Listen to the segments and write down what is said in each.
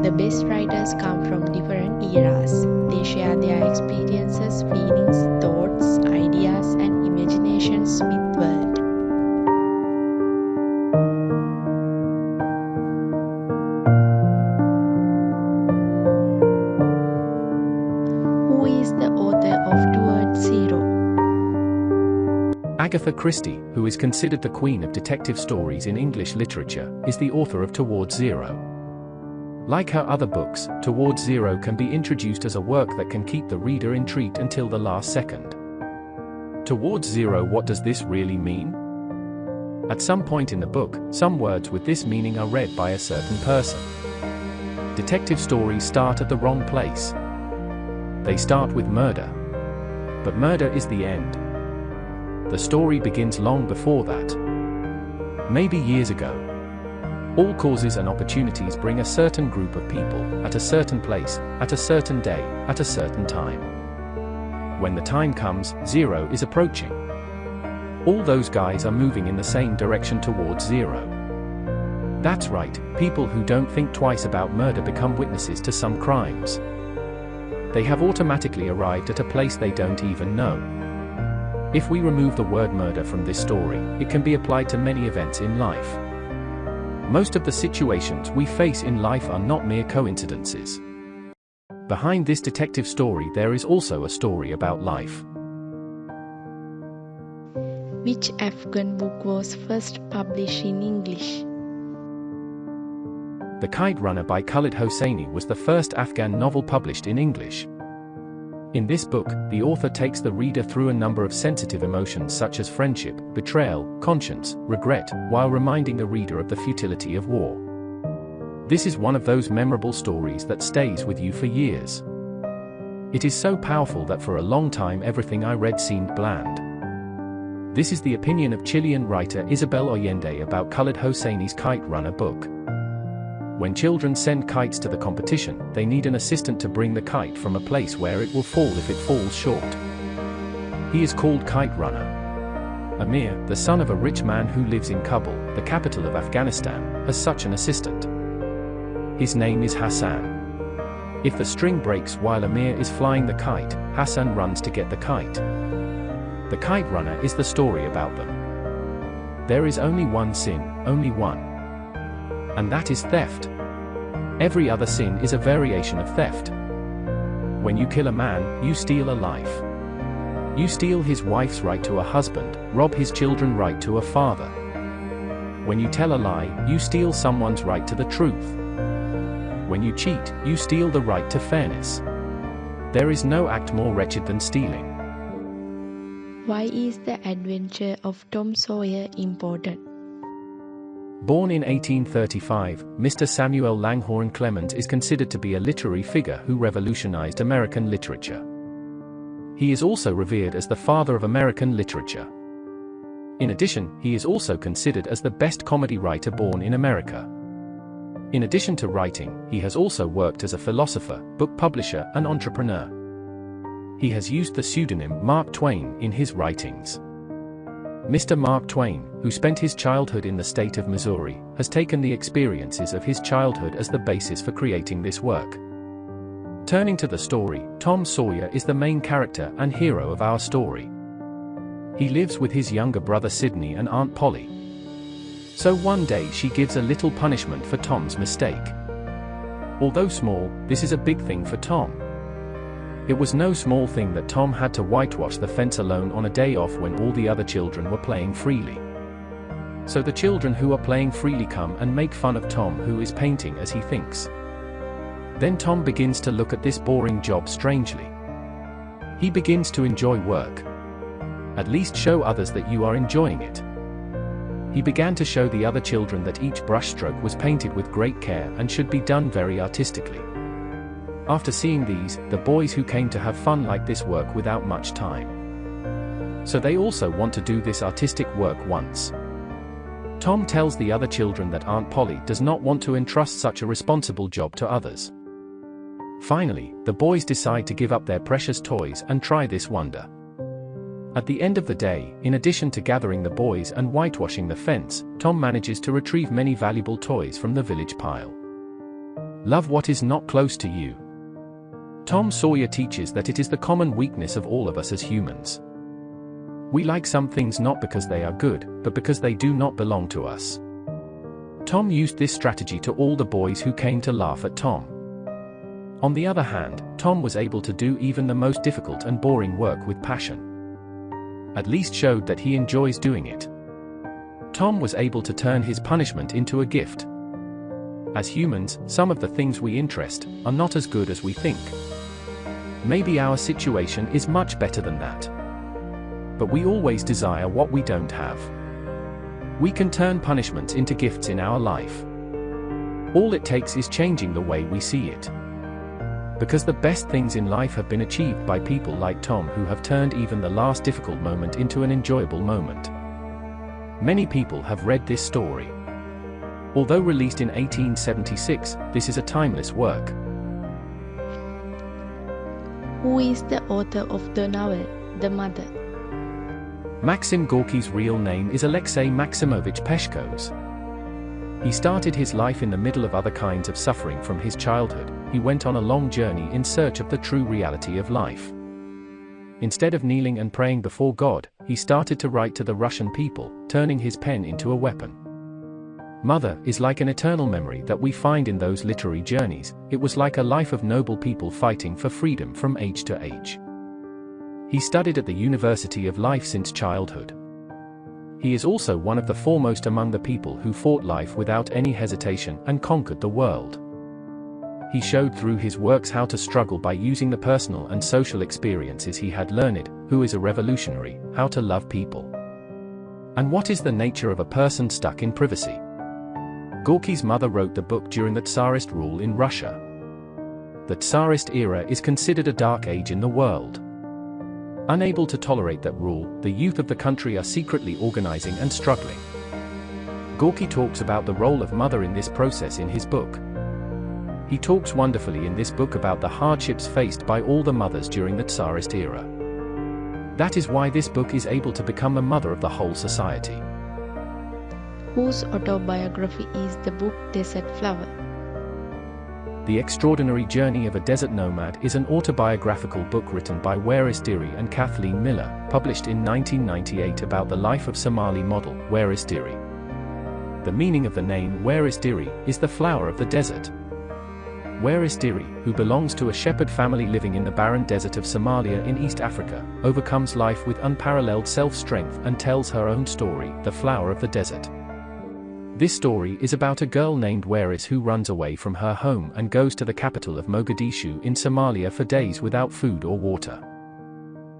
The best writers come from different eras. They share their experiences, feelings, thoughts, ideas, and imaginations with world. Who is the author of Towards Zero? Agatha Christie, who is considered the queen of detective stories in English literature, is the author of Towards Zero. Like her other books, Towards Zero can be introduced as a work that can keep the reader intrigued until the last second. Towards Zero, what does this really mean? At some point in the book, some words with this meaning are read by a certain person. Detective stories start at the wrong place. They start with murder. But murder is the end. The story begins long before that. Maybe years ago. All causes and opportunities bring a certain group of people, at a certain place, at a certain day, at a certain time. When the time comes, zero is approaching. All those guys are moving in the same direction towards zero. That's right, people who don't think twice about murder become witnesses to some crimes. They have automatically arrived at a place they don't even know. If we remove the word murder from this story, it can be applied to many events in life. Most of the situations we face in life are not mere coincidences. Behind this detective story there is also a story about life. Which Afghan book was first published in English? The Kite Runner by Khalid Hosseini was the first Afghan novel published in English. In this book, the author takes the reader through a number of sensitive emotions such as friendship, betrayal, conscience, regret, while reminding the reader of the futility of war. This is one of those memorable stories that stays with you for years. It is so powerful that for a long time everything I read seemed bland. This is the opinion of Chilean writer Isabel Allende about Khalid Hosseini's Kite Runner book. When children send kites to the competition, they need an assistant to bring the kite from a place where it will fall if it falls short. He is called Kite Runner. Amir, the son of a rich man who lives in Kabul, the capital of Afghanistan, has such an assistant. His name is Hassan. If the string breaks while Amir is flying the kite, Hassan runs to get the kite. The Kite Runner is the story about them. There is only one sin, only one. And that is theft. Every other sin is a variation of theft. When you kill a man, you steal a life. You steal his wife's right to a husband, rob his children's right to a father. When you tell a lie, you steal someone's right to the truth. When you cheat, you steal the right to fairness. There is no act more wretched than stealing. Why is the Adventure of Tom Sawyer important? Born in 1835, Mr. Samuel Langhorne Clemens is considered to be a literary figure who revolutionized American literature. He is also revered as the father of American literature. In addition, he is also considered as the best comedy writer born in America. In addition to writing, he has also worked as a philosopher, book publisher, and entrepreneur. He has used the pseudonym Mark Twain in his writings. Mr. Mark Twain, who spent his childhood in the state of Missouri, has taken the experiences of his childhood as the basis for creating this work. Turning to the story, Tom Sawyer is the main character and hero of our story. He lives with his younger brother Sidney and Aunt Polly. So one day she gives a little punishment for Tom's mistake. Although small, this is a big thing for Tom. It was no small thing that Tom had to whitewash the fence alone on a day off when all the other children were playing freely. So the children who are playing freely come and make fun of Tom, who is painting as he thinks. Then Tom begins to look at this boring job strangely. He begins to enjoy work. At least show others that you are enjoying it. He began to show the other children that each brushstroke was painted with great care and should be done very artistically. After seeing these, the boys who came to have fun like this work without much time. So they also want to do this artistic work once. Tom tells the other children that Aunt Polly does not want to entrust such a responsible job to others. Finally, the boys decide to give up their precious toys and try this wonder. At the end of the day, in addition to gathering the boys and whitewashing the fence, Tom manages to retrieve many valuable toys from the village pile. Love what is not close to you. Tom Sawyer teaches that it is the common weakness of all of us as humans. We like some things not because they are good, but because they do not belong to us. Tom used this strategy to all the boys who came to laugh at Tom. On the other hand, Tom was able to do even the most difficult and boring work with passion. At least showed that he enjoys doing it. Tom was able to turn his punishment into a gift. As humans, some of the things we interest are not as good as we think. Maybe our situation is much better than that. But we always desire what we don't have. We can turn punishments into gifts in our life. All it takes is changing the way we see it. Because the best things in life have been achieved by people like Tom who have turned even the last difficult moment into an enjoyable moment. Many people have read this story. Although released in 1876, this is a timeless work. Who is the author of the novel, The Mother? Maxim Gorky's real name is Alexei Maximovich Peshkos. He started his life in the middle of other kinds of suffering from his childhood. He went on a long journey in search of the true reality of life. Instead of kneeling and praying before God, he started to write to the Russian people, turning his pen into a weapon. Mother is like an eternal memory that we find in those literary journeys. It was like a life of noble people fighting for freedom from age to age. He studied at the University of Life since childhood. He is also one of the foremost among the people who fought life without any hesitation and conquered the world. He showed through his works how to struggle by using the personal and social experiences he had learned, who is a revolutionary, how to love people. And what is the nature of a person stuck in privacy? Gorky's mother wrote the book during the Tsarist rule in Russia. The Tsarist era is considered a dark age in the world. Unable to tolerate that rule, the youth of the country are secretly organizing and struggling. Gorky talks about the role of mother in this process in his book. He talks wonderfully in this book about the hardships faced by all the mothers during the Tsarist era. That is why this book is able to become the mother of the whole society. Whose autobiography is the book Desert Flower? The Extraordinary Journey of a Desert Nomad is an autobiographical book written by Waris Dirie and Kathleen Miller, published in 1998 about the life of Somali model, Waris Dirie. The meaning of the name Waris Dirie is the flower of the desert. Waris Dirie, who belongs to a shepherd family living in the barren desert of Somalia in East Africa, overcomes life with unparalleled self-strength and tells her own story, The Flower of the Desert. This story is about a girl named Waris who runs away from her home and goes to the capital of Mogadishu in Somalia for days without food or water.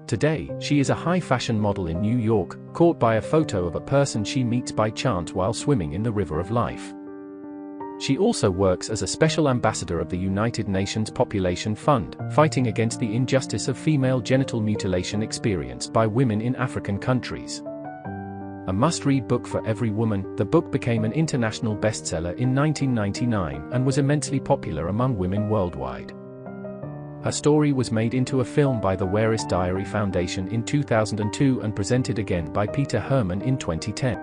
Today, she is a high-fashion model in New York, caught by a photo of a person she meets by chance while swimming in the river of life. She also works as a special ambassador of the United Nations Population Fund, fighting against the injustice of female genital mutilation experienced by women in African countries. A must-read book for every woman, the book became an international bestseller in 1999 and was immensely popular among women worldwide. Her story was made into a film by the Waris Diary Foundation in 2002 and presented again by Peter Herman in 2010.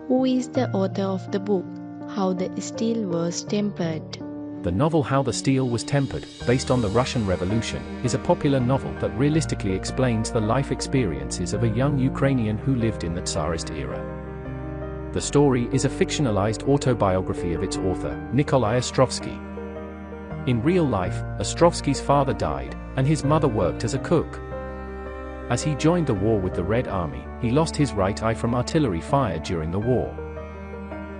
Who is the author of the book, How the Steel Was Tempered? The novel How the Steel Was Tempered, based on the Russian Revolution, is a popular novel that realistically explains the life experiences of a young Ukrainian who lived in the Tsarist era. The story is a fictionalized autobiography of its author, Nikolai Ostrovsky. In real life, Ostrovsky's father died, and his mother worked as a cook. As he joined the war with the Red Army, he lost his right eye from artillery fire during the war.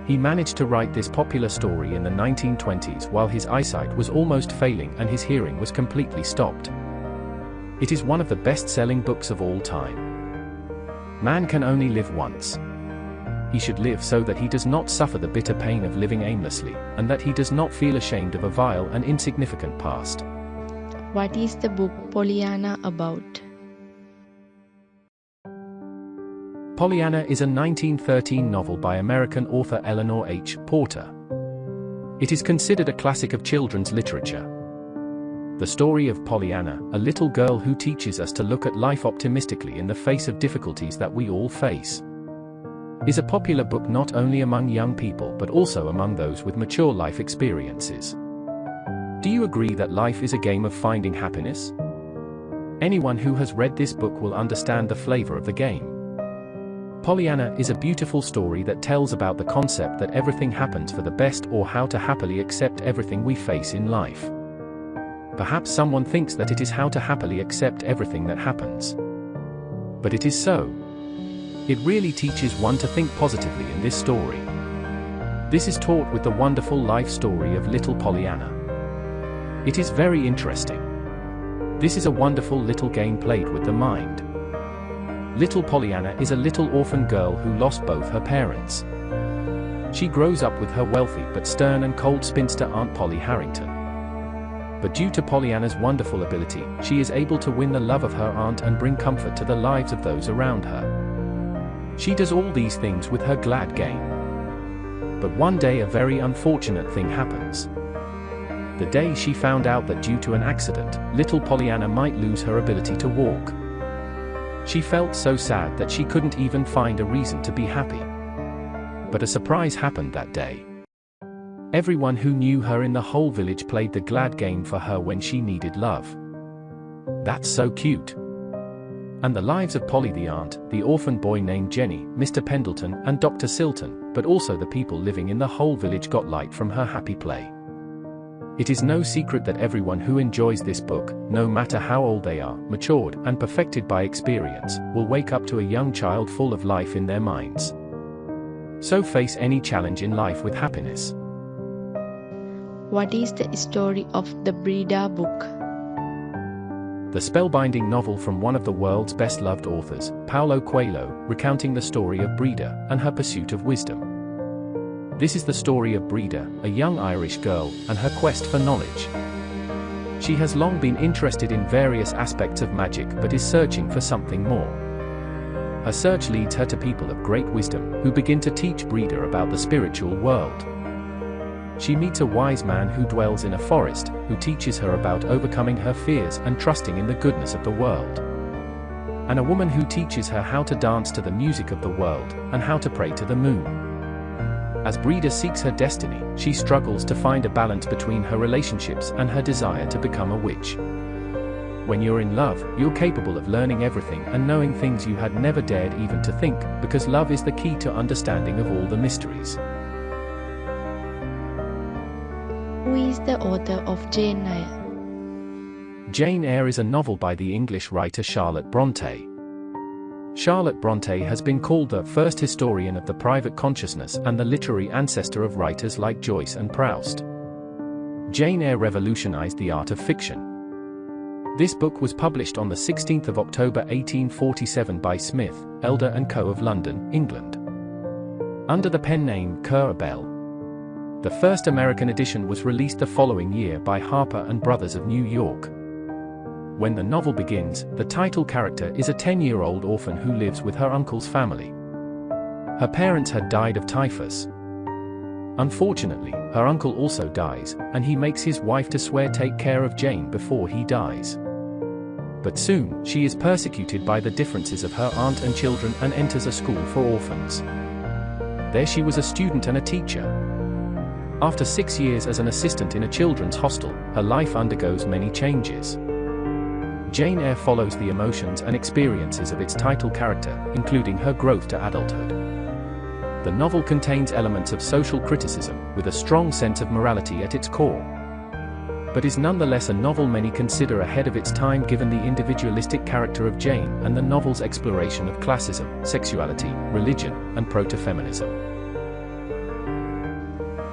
He managed to write this popular story in the 1920s while his eyesight was almost failing and his hearing was completely stopped. It is one of the best-selling books of all time. Man can only live once. He should live so that he does not suffer the bitter pain of living aimlessly, and that he does not feel ashamed of a vile and insignificant past. What is the book Pollyanna about? Pollyanna is a 1913 novel by American author Eleanor H. Porter. It is considered a classic of children's literature. The story of Pollyanna, a little girl who teaches us to look at life optimistically in the face of difficulties that we all face, is a popular book not only among young people but also among those with mature life experiences. Do you agree that life is a game of finding happiness? Anyone who has read this book will understand the flavor of the game. Pollyanna is a beautiful story that tells about the concept that everything happens for the best, or how to happily accept everything we face in life. Perhaps someone thinks that it is how to happily accept everything that happens. But it is so. It really teaches one to think positively in this story. This is taught with the wonderful life story of little Pollyanna. It is very interesting. This is a wonderful little game played with the mind. Little Pollyanna is a little orphan girl who lost both her parents. She grows up with her wealthy but stern and cold spinster Aunt Polly Harrington. But due to Pollyanna's wonderful ability, she is able to win the love of her aunt and bring comfort to the lives of those around her. She does all these things with her glad game. But one day a very unfortunate thing happens. The day she found out that due to an accident, little Pollyanna might lose her ability to walk. She felt so sad that she couldn't even find a reason to be happy. But a surprise happened that day. Everyone who knew her in the whole village played the glad game for her when she needed love. That's so cute. And the lives of Polly the aunt, the orphan boy named Jenny, Mr. Pendleton, and Dr. Silton, but also the people living in the whole village got light from her happy play. It is no secret that everyone who enjoys this book, no matter how old they are, matured and perfected by experience, will wake up to a young child full of life in their minds. So face any challenge in life with happiness. What is the story of the Brida book? The spellbinding novel from one of the world's best-loved authors, Paulo Coelho, recounting the story of Brida and her pursuit of wisdom. This is the story of Brida, a young Irish girl, and her quest for knowledge. She has long been interested in various aspects of magic but is searching for something more. Her search leads her to people of great wisdom, who begin to teach Brida about the spiritual world. She meets a wise man who dwells in a forest, who teaches her about overcoming her fears and trusting in the goodness of the world. And a woman who teaches her how to dance to the music of the world, and how to pray to the moon. As Brida seeks her destiny, she struggles to find a balance between her relationships and her desire to become a witch. When you're in love, you're capable of learning everything and knowing things you had never dared even to think, because love is the key to understanding of all the mysteries. Who is the author of Jane Eyre? Jane Eyre is a novel by the English writer Charlotte Brontë. Charlotte Brontë has been called the first historian of the private consciousness and the literary ancestor of writers like Joyce and Proust. Jane Eyre revolutionized the art of fiction. This book was published on the 16th of October 1847 by Smith, Elder & Co. of London, England, under the pen name Currer Bell. The first American edition was released the following year by Harper & Brothers of New York. When the novel begins, the title character is a 10-year-old orphan who lives with her uncle's family. Her parents had died of typhus. Unfortunately, her uncle also dies, and he makes his wife to swear take care of Jane before he dies. But soon, she is persecuted by the differences of her aunt and children and enters a school for orphans. There she was a student and a teacher. After 6 years as an assistant in a children's hostel, her life undergoes many changes. Jane Eyre follows the emotions and experiences of its title character, including her growth to adulthood. The novel contains elements of social criticism, with a strong sense of morality at its core, but is nonetheless a novel many consider ahead of its time given the individualistic character of Jane and the novel's exploration of classism, sexuality, religion, and proto-feminism.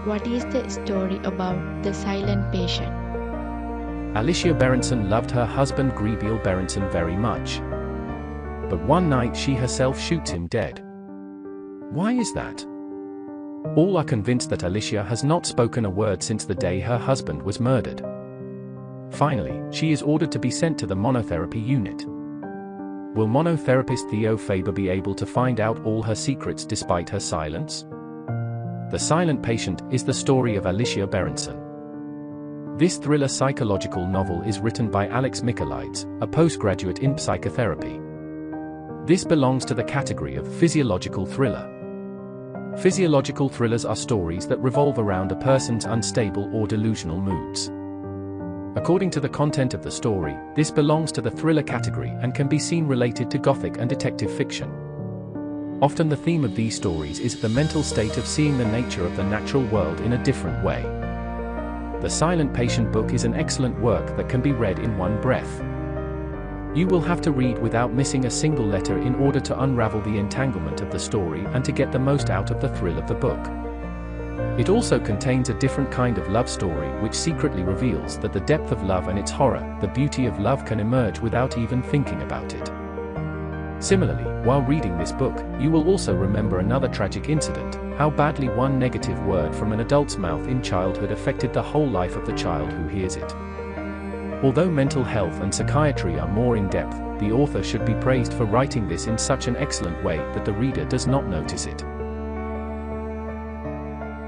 What is the story about the silent patient? Alicia Berenson loved her husband Greebiel Berenson very much. But one night she herself shoots him dead. Why is that? All are convinced that Alicia has not spoken a word since the day her husband was murdered. Finally, she is ordered to be sent to the monotherapy unit. Will monotherapist Theo Faber be able to find out all her secrets despite her silence? The Silent Patient is the story of Alicia Berenson. This thriller psychological novel is written by Alex Michaelides, a postgraduate in psychotherapy. This belongs to the category of physiological thriller. Physiological thrillers are stories that revolve around a person's unstable or delusional moods. According to the content of the story, this belongs to the thriller category and can be seen related to Gothic and detective fiction. Often the theme of these stories is the mental state of seeing the nature of the natural world in a different way. The Silent Patient book is an excellent work that can be read in one breath. You will have to read without missing a single letter in order to unravel the entanglement of the story and to get the most out of the thrill of the book. It also contains a different kind of love story which secretly reveals that the depth of love and its horror, the beauty of love, can emerge without even thinking about it. Similarly, while reading this book, you will also remember another tragic incident, how badly one negative word from an adult's mouth in childhood affected the whole life of the child who hears it. Although mental health and psychiatry are more in-depth, the author should be praised for writing this in such an excellent way that the reader does not notice it.